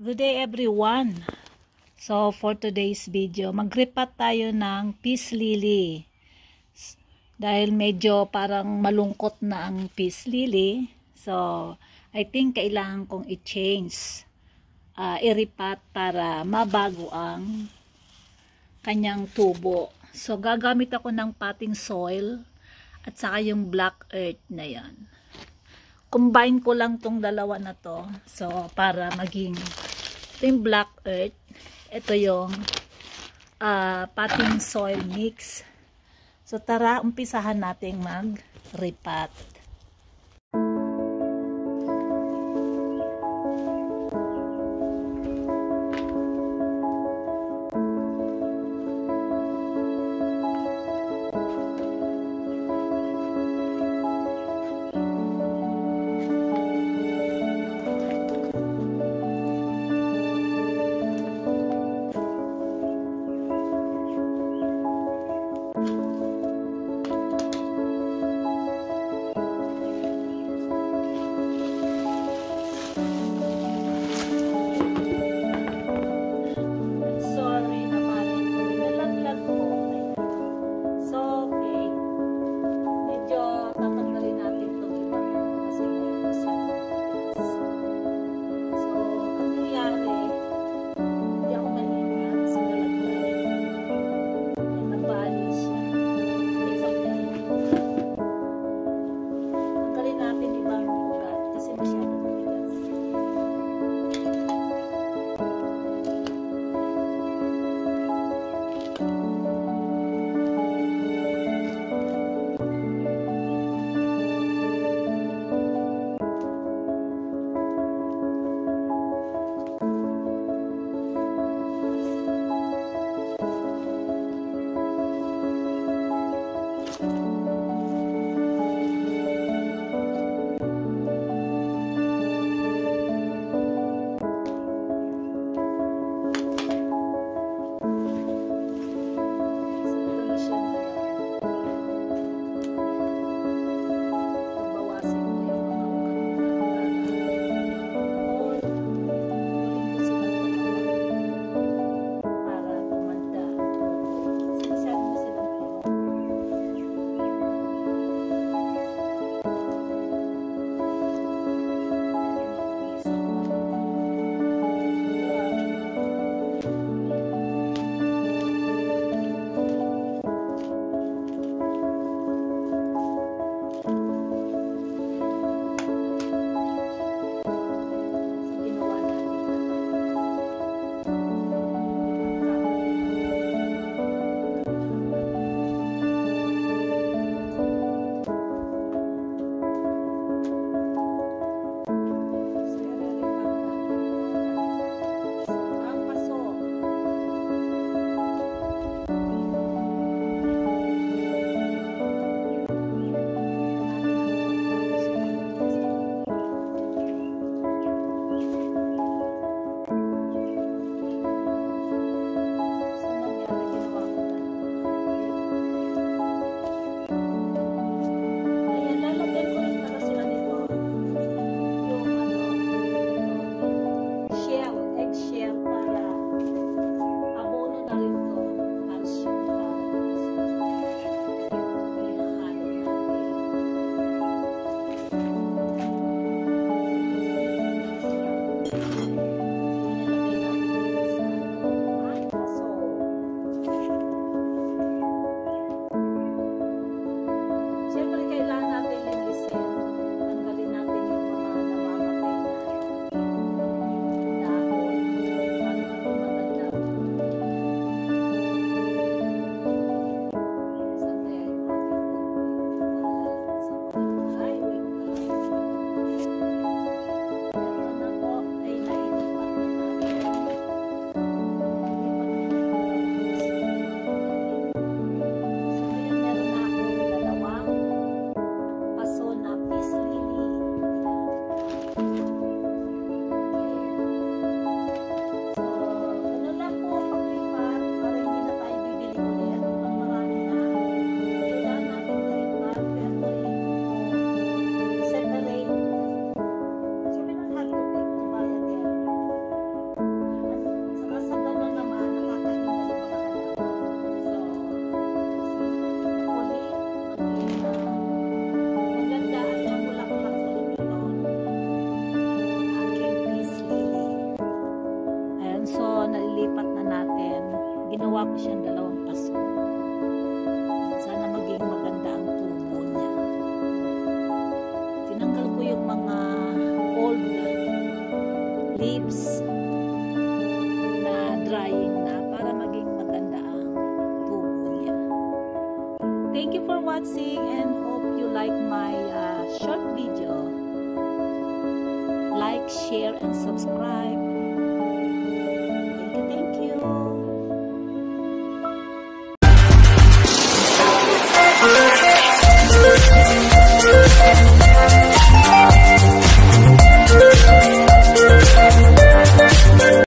Good day everyone. So for today's video, mag-repat tayo ng peace lily. Dahil medyo parang malungkot na ang peace lily. So I think kailangan kong i-change. I-repat para mabago ang kanyang tubo. So gagamit ako ng potting soil at saka yung black earth na yan. Combine ko lang tong dalawa na to. So para maging ito yung black earth, ito yung potting soil mix. So tara, umpisahan nating mag-repat. ginawa ko siyang dalawang paso. Sana maging maganda ang tubo niya. Tinanggal ko yung mga old leaves na drying na para maging maganda ang tubo niya. Thank you for watching and hope you like my short video. Like, share, and subscribe.